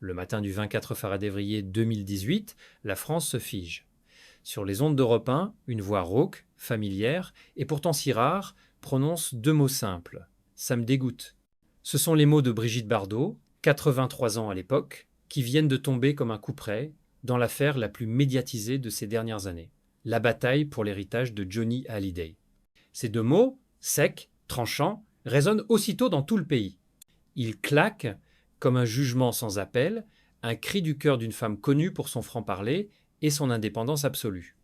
Le matin du 24 février 2018, la France se fige. Sur les ondes d'Europe 1, une voix rauque, familière, et pourtant si rare, prononce deux mots simples. Ça me dégoûte. Ce sont les mots de Brigitte Bardot, 83 ans à l'époque, qui viennent de tomber comme un coup près dans l'affaire la plus médiatisée de ces dernières années. La bataille pour l'héritage de Johnny Hallyday. Ces deux mots, secs, tranchants, résonnent aussitôt dans tout le pays. Ils claquent comme un jugement sans appel, un cri du cœur d'une femme connue pour son franc-parler et son indépendance absolue.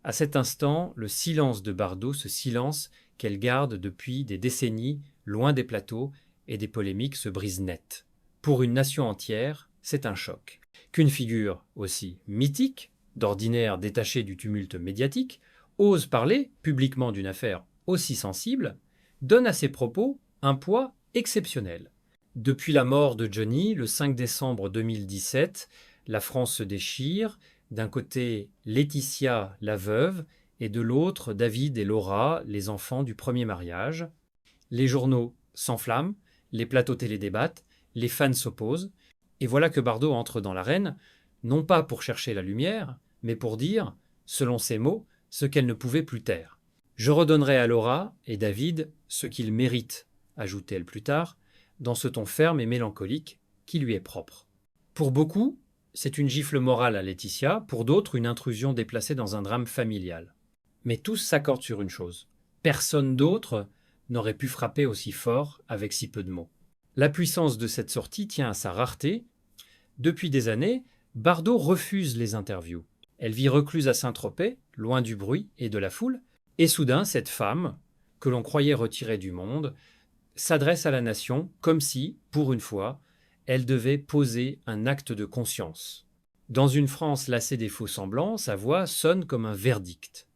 À cet instant, le silence de Bardot, ce silence qu'elle garde depuis des décennies, loin des plateaux et des polémiques, se brise net. Pour une nation entière, c'est un choc. Qu'une figure aussi mythique, d'ordinaire détachée du tumulte médiatique, ose parler publiquement d'une affaire aussi sensible, donne à ses propos un poids exceptionnel. Depuis la mort de Johnny, le 5 décembre 2017, la France se déchire. D'un côté, Laetitia, la veuve, et de l'autre, David et Laura, les enfants du premier mariage. Les journaux s'enflamment, les plateaux télé débattent, les fans s'opposent, et voilà que Bardot entre dans l'arène, non pas pour chercher la lumière, mais pour dire, selon ses mots, ce qu'elle ne pouvait plus taire. Je redonnerai à Laura et David ce qu'ils méritent, ajoute-t-elle plus tard, dans ce ton ferme et mélancolique qui lui est propre. Pour beaucoup, c'est une gifle morale à Laetitia, pour d'autres une intrusion déplacée dans un drame familial. Mais tous s'accordent sur une chose. Personne d'autre n'aurait pu frapper aussi fort avec si peu de mots. La puissance de cette sortie tient à sa rareté. Depuis des années, Bardot refuse les interviews. Elle vit recluse à Saint-Tropez, loin du bruit et de la foule, et soudain cette femme, que l'on croyait retirée du monde, s'adresse à la nation comme si, pour une fois, elle devait poser un acte de conscience. Dans une France lassée des faux-semblants, sa voix sonne comme un verdict.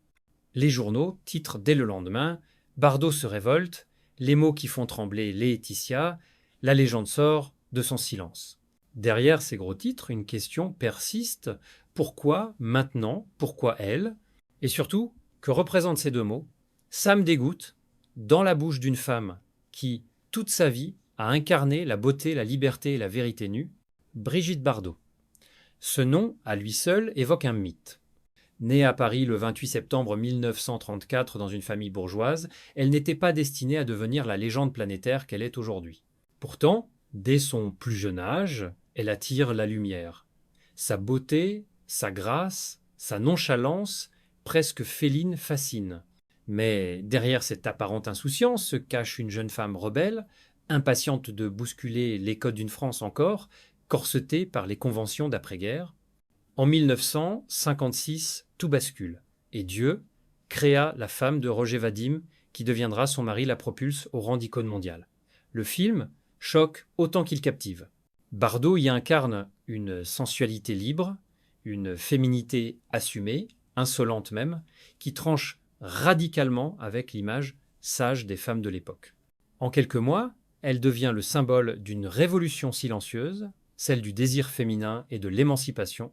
Les journaux titrent dès le lendemain « Bardot se révolte, les mots qui font trembler Laetitia, la légende sort de son silence ». Derrière ces gros titres, une question persiste. Pourquoi maintenant? Pourquoi elle? Et surtout, que représentent ces deux mots? Ça me dégoûte, dans la bouche d'une femme qui, toute sa vie, a incarné la beauté, la liberté et la vérité nue, Brigitte Bardot. Ce nom, à lui seul, évoque un mythe. Née à Paris le 28 septembre 1934 dans une famille bourgeoise, elle n'était pas destinée à devenir la légende planétaire qu'elle est aujourd'hui. Pourtant, dès son plus jeune âge, elle attire la lumière. Sa beauté, sa grâce, sa nonchalance, presque féline, fascinent. Mais derrière cette apparente insouciance se cache une jeune femme rebelle, impatiente de bousculer les codes d'une France encore, corsetée par les conventions d'après-guerre. En 1956, tout bascule, et Dieu créa la femme de Roger Vadim, qui deviendra son mari, la propulse au rang d'icône mondiale. Le film choque autant qu'il captive. Bardot y incarne une sensualité libre, une féminité assumée, insolente même, qui tranche radicalement avec l'image sage des femmes de l'époque. En quelques mois, elle devient le symbole d'une révolution silencieuse, celle du désir féminin et de l'émancipation.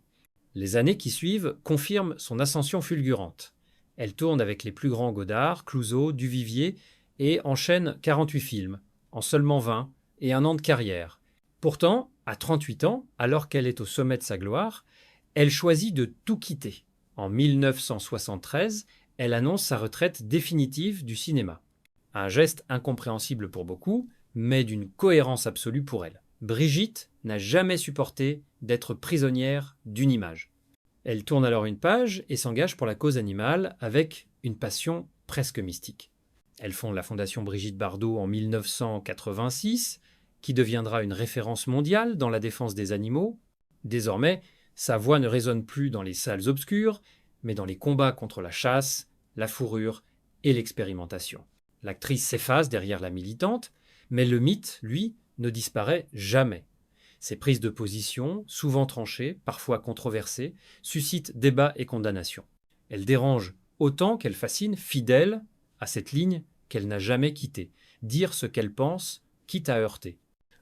Les années qui suivent confirment son ascension fulgurante. Elle tourne avec les plus grands Godard, Clouzot, Duvivier et enchaîne 48 films, en seulement 20 et un an de carrière. Pourtant, à 38 ans, alors qu'elle est au sommet de sa gloire, elle choisit de tout quitter. En 1973, elle annonce sa retraite définitive du cinéma. Un geste incompréhensible pour beaucoup, mais d'une cohérence absolue pour elle. Brigitte n'a jamais supporté d'être prisonnière d'une image. Elle tourne alors une page et s'engage pour la cause animale avec une passion presque mystique. Elle fonde la Fondation Brigitte Bardot en 1986, qui deviendra une référence mondiale dans la défense des animaux. Désormais, sa voix ne résonne plus dans les salles obscures, mais dans les combats contre la chasse, la fourrure et l'expérimentation. L'actrice s'efface derrière la militante, mais le mythe, lui, ne disparaît jamais. Ses prises de position, souvent tranchées, parfois controversées, suscitent débat et condamnation. Elle dérange autant qu'elle fascine, fidèle à cette ligne qu'elle n'a jamais quittée, dire ce qu'elle pense, quitte à heurter.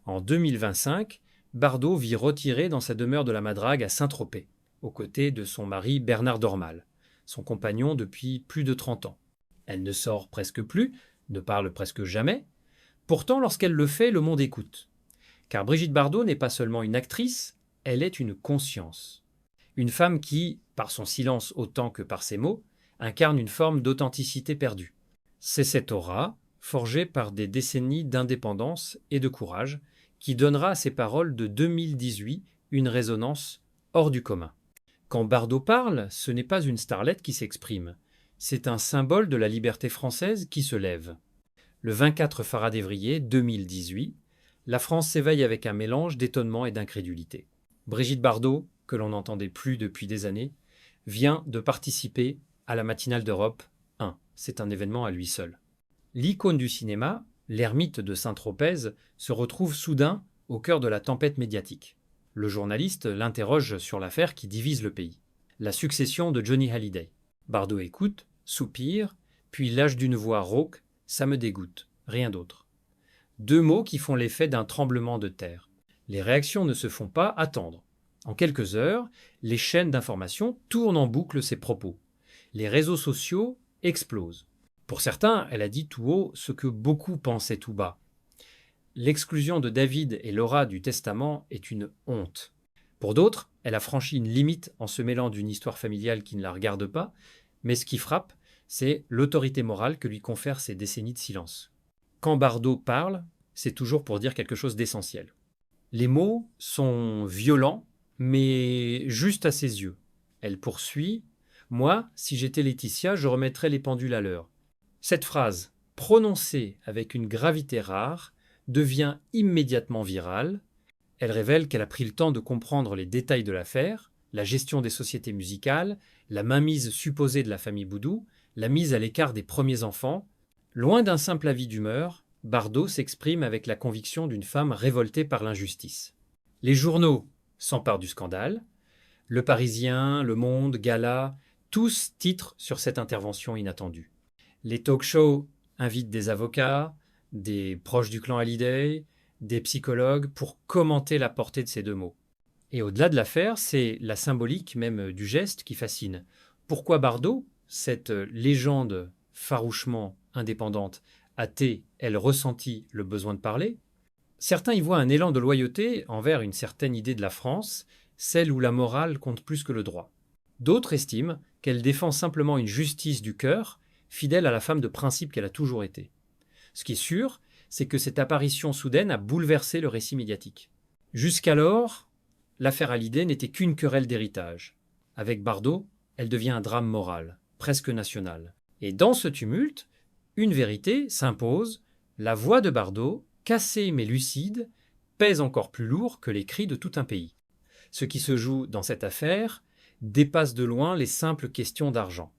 En 2025, Bardot vit retirée dans sa demeure de la Madrague à Saint-Tropez, aux côtés de son mari Bernard Dormal, son compagnon depuis plus de 30 ans. Elle ne sort presque plus, ne parle presque jamais. Pourtant, lorsqu'elle le fait, le monde écoute. Car Brigitte Bardot n'est pas seulement une actrice, elle est une conscience. Une femme qui, par son silence autant que par ses mots, incarne une forme d'authenticité perdue. C'est cette aura, forgée par des décennies d'indépendance et de courage, qui donnera à ses paroles de 2018 une résonance hors du commun. Quand Bardot parle, ce n'est pas une starlette qui s'exprime, c'est un symbole de la liberté française qui se lève. Le 24 Faradévrier 2018, la France s'éveille avec un mélange d'étonnement et d'incrédulité. Brigitte Bardot, que l'on n'entendait plus depuis des années, vient de participer à la matinale d'Europe 1. C'est un événement à lui seul. L'icône du cinéma, l'ermite de Saint-Tropez, se retrouve soudain au cœur de la tempête médiatique. Le journaliste l'interroge sur l'affaire qui divise le pays. La succession de Johnny Hallyday. Bardot écoute, soupire, puis lâche d'une voix rauque « ça me dégoûte, rien d'autre ». 2 mots qui font l'effet d'un tremblement de terre. Les réactions ne se font pas attendre. En quelques heures, les chaînes d'information tournent en boucle ses propos. Les réseaux sociaux explosent. Pour certains, elle a dit tout haut ce que beaucoup pensaient tout bas. L'exclusion de David et Laura du testament est une honte. Pour d'autres, elle a franchi une limite en se mêlant d'une histoire familiale qui ne la regarde pas, mais ce qui frappe, c'est l'autorité morale que lui confèrent ces décennies de silence. Quand Bardot parle, c'est toujours pour dire quelque chose d'essentiel. Les mots sont violents, mais juste à ses yeux. Elle poursuit « Moi, si j'étais Laetitia, je remettrais les pendules à l'heure ». Cette phrase, prononcée avec une gravité rare, devient immédiatement virale. Elle révèle qu'elle a pris le temps de comprendre les détails de l'affaire, la gestion des sociétés musicales, la mainmise supposée de la famille Boudou, la mise à l'écart des premiers enfants. Loin d'un simple avis d'humeur, Bardot s'exprime avec la conviction d'une femme révoltée par l'injustice. Les journaux s'emparent du scandale. Le Parisien, Le Monde, Gala, tous titrent sur cette intervention inattendue. Les talk-shows invitent des avocats, des proches du clan Hallyday, des psychologues pour commenter la portée de ces 2 mots. Et au-delà de l'affaire, c'est la symbolique même du geste qui fascine. Pourquoi Bardot, cette légende farouchement indépendante, a-t-elle, elle, ressenti le besoin de parler ? Certains y voient un élan de loyauté envers une certaine idée de la France, celle où la morale compte plus que le droit. D'autres estiment qu'elle défend simplement une justice du cœur, fidèle à la femme de principe qu'elle a toujours été. Ce qui est sûr, c'est que cette apparition soudaine a bouleversé le récit médiatique. Jusqu'alors, l'affaire Hallyday n'était qu'une querelle d'héritage. Avec Bardot, elle devient un drame moral, presque national. Et dans ce tumulte, une vérité s'impose, la voix de Bardot, cassée mais lucide, pèse encore plus lourd que les cris de tout un pays. Ce qui se joue dans cette affaire dépasse de loin les simples questions d'argent.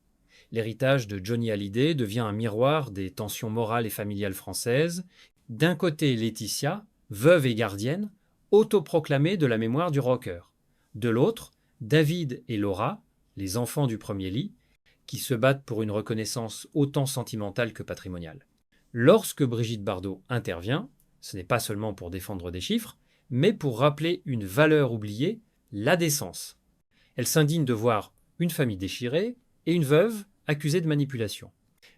L'héritage de Johnny Hallyday devient un miroir des tensions morales et familiales françaises. D'un côté, Laetitia, veuve et gardienne, autoproclamée de la mémoire du rocker. De l'autre, David et Laura, les enfants du premier lit, qui se battent pour une reconnaissance autant sentimentale que patrimoniale. Lorsque Brigitte Bardot intervient, ce n'est pas seulement pour défendre des chiffres, mais pour rappeler une valeur oubliée, la décence. Elle s'indigne de voir une famille déchirée et une veuve accusée de manipulation.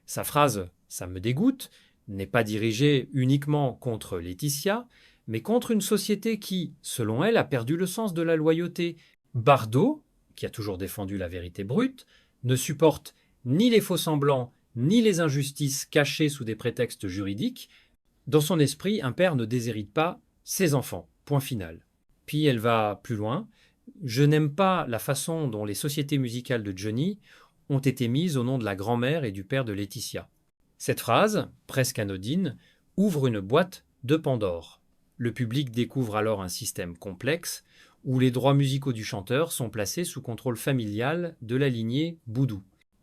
Sa phrase « ça me dégoûte » n'est pas dirigée uniquement contre Laetitia, mais contre une société qui, selon elle, a perdu le sens de la loyauté. Bardot, qui a toujours défendu la vérité brute, ne supporte ni les faux-semblants, ni les injustices cachées sous des prétextes juridiques. Dans son esprit, un père ne déshérite pas ses enfants. Point final. Puis elle va plus loin. Je n'aime pas la façon dont les sociétés musicales de Johnny ont été mises au nom de la grand-mère et du père de Laetitia. Cette phrase, presque anodine, ouvre une boîte de Pandore. Le public découvre alors un système complexe où les droits musicaux du chanteur sont placés sous contrôle familial de la lignée Boudou.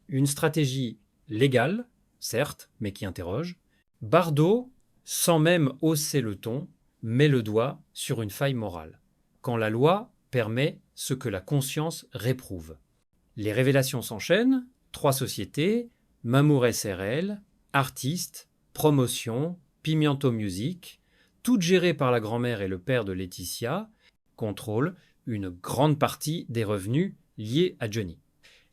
Une stratégie légale, certes, mais qui interroge. Bardot, sans même hausser le ton, met le doigt sur une faille morale. Quand la loi permet ce que la conscience réprouve. Les révélations s'enchaînent, 3 sociétés, Mamour SRL, Artistes, Promotion, Pimiento Music, toutes gérées par la grand-mère et le père de Laetitia, contrôlent une grande partie des revenus liés à Johnny.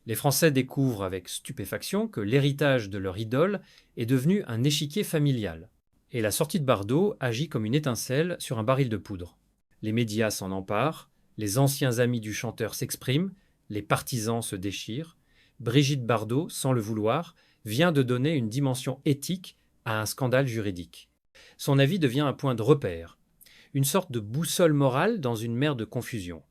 Les Français découvrent avec stupéfaction que l'héritage de leur idole est devenu un échiquier familial. Et la sortie de Bardot agit comme une étincelle sur un baril de poudre. Les médias s'en emparent, Les anciens amis du chanteur s'expriment, les partisans se déchirent. Brigitte Bardot, sans le vouloir, vient de donner une dimension éthique à un scandale juridique. Son avis devient un point de repère, une sorte de boussole morale dans une mer de confusion.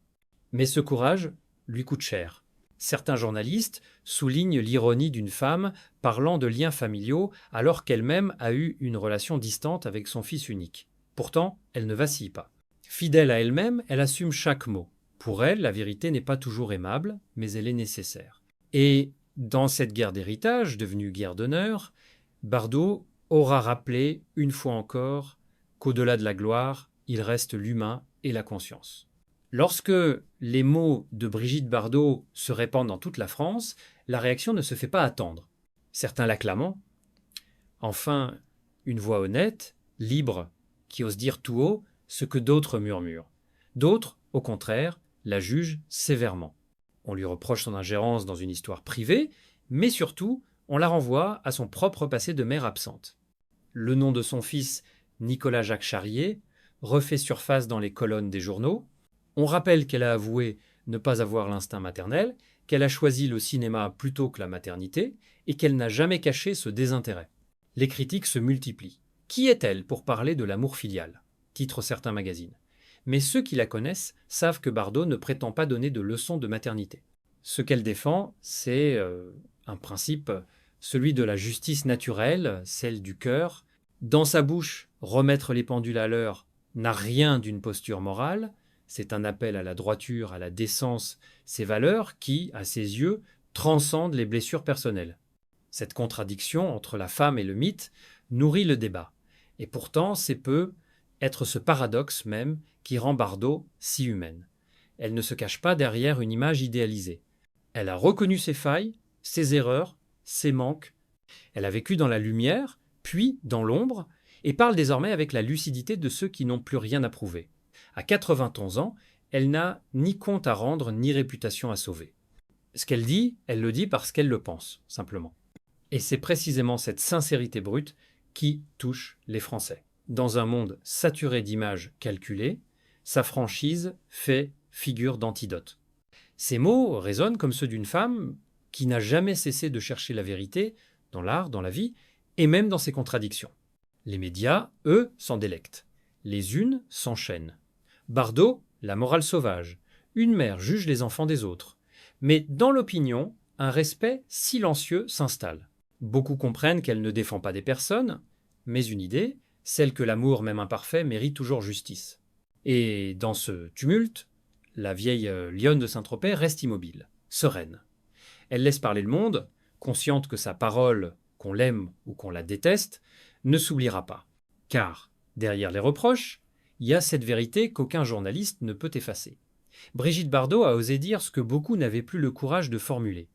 Mais ce courage lui coûte cher. Certains journalistes soulignent l'ironie d'une femme parlant de liens familiaux alors qu'elle-même a eu une relation distante avec son fils unique. Pourtant, elle ne vacille pas. Fidèle à elle-même, elle assume chaque mot. Pour elle, la vérité n'est pas toujours aimable, mais elle est nécessaire. Et dans cette guerre d'héritage, devenue guerre d'honneur, Bardot aura rappelé, une fois encore, qu'au-delà de la gloire, il reste l'humain et la conscience. Lorsque les mots de Brigitte Bardot se répandent dans toute la France, la réaction ne se fait pas attendre. Certains l'acclamant. Enfin, une voix honnête, libre, qui ose dire tout haut ce que d'autres murmurent. D'autres, au contraire, la jugent sévèrement. On lui reproche son ingérence dans une histoire privée, mais surtout, on la renvoie à son propre passé de mère absente. Le nom de son fils, Nicolas Jacques Charrier, refait surface dans les colonnes des journaux. On rappelle qu'elle a avoué ne pas avoir l'instinct maternel, qu'elle a choisi le cinéma plutôt que la maternité, et qu'elle n'a jamais caché ce désintérêt. Les critiques se multiplient. Qui est-elle pour parler de l'amour filial ? Titrent certains magazines. Mais ceux qui la connaissent savent que Bardot ne prétend pas donner de leçons de maternité. Ce qu'elle défend, c'est un principe, celui de la justice naturelle, celle du cœur. Dans sa bouche, remettre les pendules à l'heure n'a rien d'une posture morale. C'est un appel à la droiture, à la décence, ces valeurs qui, à ses yeux, transcendent les blessures personnelles. Cette contradiction entre la femme et le mythe nourrit le débat. Et pourtant, c'est peu être ce paradoxe même qui rend Bardot si humaine. Elle ne se cache pas derrière une image idéalisée. Elle a reconnu ses failles, ses erreurs, ses manques. Elle a vécu dans la lumière, puis dans l'ombre, et parle désormais avec la lucidité de ceux qui n'ont plus rien à prouver. À 91 ans, elle n'a ni compte à rendre, ni réputation à sauver. Ce qu'elle dit, elle le dit parce qu'elle le pense, simplement. Et c'est précisément cette sincérité brute qui touche les Français. Dans un monde saturé d'images calculées, sa franchise fait figure d'antidote. Ces mots résonnent comme ceux d'une femme qui n'a jamais cessé de chercher la vérité dans l'art, dans la vie, et même dans ses contradictions. Les médias, eux, s'en délectent. Les unes s'enchaînent. Bardot, la morale sauvage. Une mère juge les enfants des autres. Mais dans l'opinion, un respect silencieux s'installe. Beaucoup comprennent qu'elle ne défend pas des personnes, mais une idée, celle que l'amour, même imparfait, mérite toujours justice. Et dans ce tumulte, la vieille lionne de Saint-Tropez reste immobile, sereine. Elle laisse parler le monde, consciente que sa parole, qu'on l'aime ou qu'on la déteste, ne s'oubliera pas. Car, derrière les reproches, il y a cette vérité qu'aucun journaliste ne peut effacer. Brigitte Bardot a osé dire ce que beaucoup n'avaient plus le courage de formuler.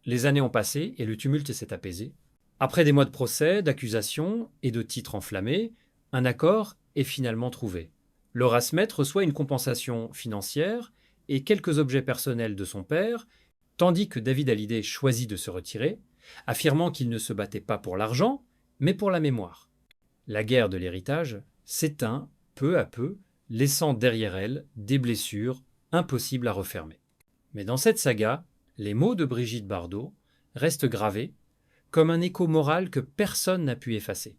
Les années ont passé et le tumulte s'est apaisé. Après des mois de procès, d'accusations et de titres enflammés, un accord est finalement trouvé. Laura Smet reçoit une compensation financière et quelques objets personnels de son père, tandis que David Hallyday choisit de se retirer, affirmant qu'il ne se battait pas pour l'argent, mais pour la mémoire. La guerre de l'héritage s'éteint peu à peu, laissant derrière elle des blessures impossibles à refermer. Mais dans cette saga, les mots de Brigitte Bardot restent gravés comme un écho moral que personne n'a pu effacer.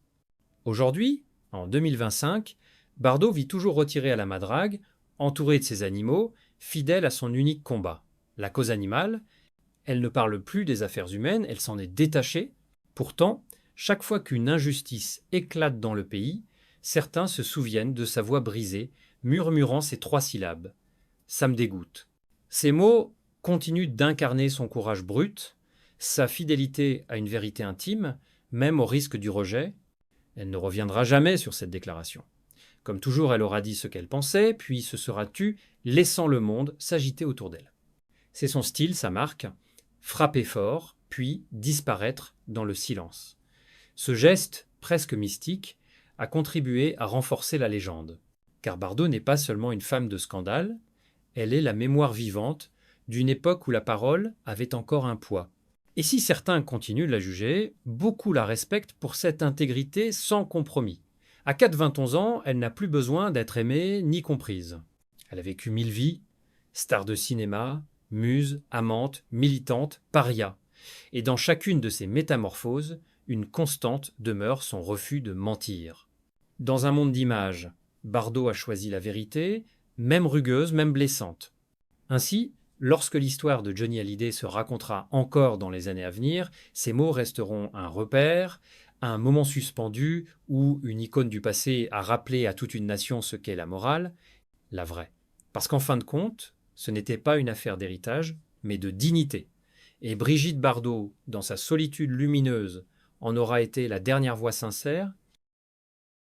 Aujourd'hui, en 2025, Bardot vit toujours retirée à la Madrague, entourée de ses animaux, fidèle à son unique combat, la cause animale. Elle ne parle plus des affaires humaines, elle s'en est détachée. Pourtant, chaque fois qu'une injustice éclate dans le pays, certains se souviennent de sa voix brisée, murmurant ces 3 syllabes. « Ça me dégoûte ». Ces mots continuent d'incarner son courage brut, sa fidélité à une vérité intime, même au risque du rejet. Elle ne reviendra jamais sur cette déclaration. Comme toujours, elle aura dit ce qu'elle pensait, puis se sera tue, laissant le monde s'agiter autour d'elle. C'est son style, sa marque, frapper fort, puis disparaître dans le silence. Ce geste, presque mystique, a contribué à renforcer la légende. Car Bardot n'est pas seulement une femme de scandale, elle est la mémoire vivante d'une époque où la parole avait encore un poids. Et si certains continuent de la juger, beaucoup la respectent pour cette intégrité sans compromis. À 91 ans, elle n'a plus besoin d'être aimée ni comprise. Elle a vécu 1000 vies, Star de cinéma, muse, amante, militante, paria. Et dans chacune de ces métamorphoses, une constante demeure son refus de mentir. Dans un monde d'images, Bardot a choisi la vérité, même rugueuse, même blessante. Ainsi, lorsque l'histoire de Johnny Hallyday se racontera encore dans les années à venir, ces mots resteront un repère, un moment suspendu ou une icône du passé à rappeler à toute une nation ce qu'est la morale, la vraie. Parce qu'en fin de compte, ce n'était pas une affaire d'héritage, mais de dignité. Et Brigitte Bardot, dans sa solitude lumineuse, en aura été la dernière voix sincère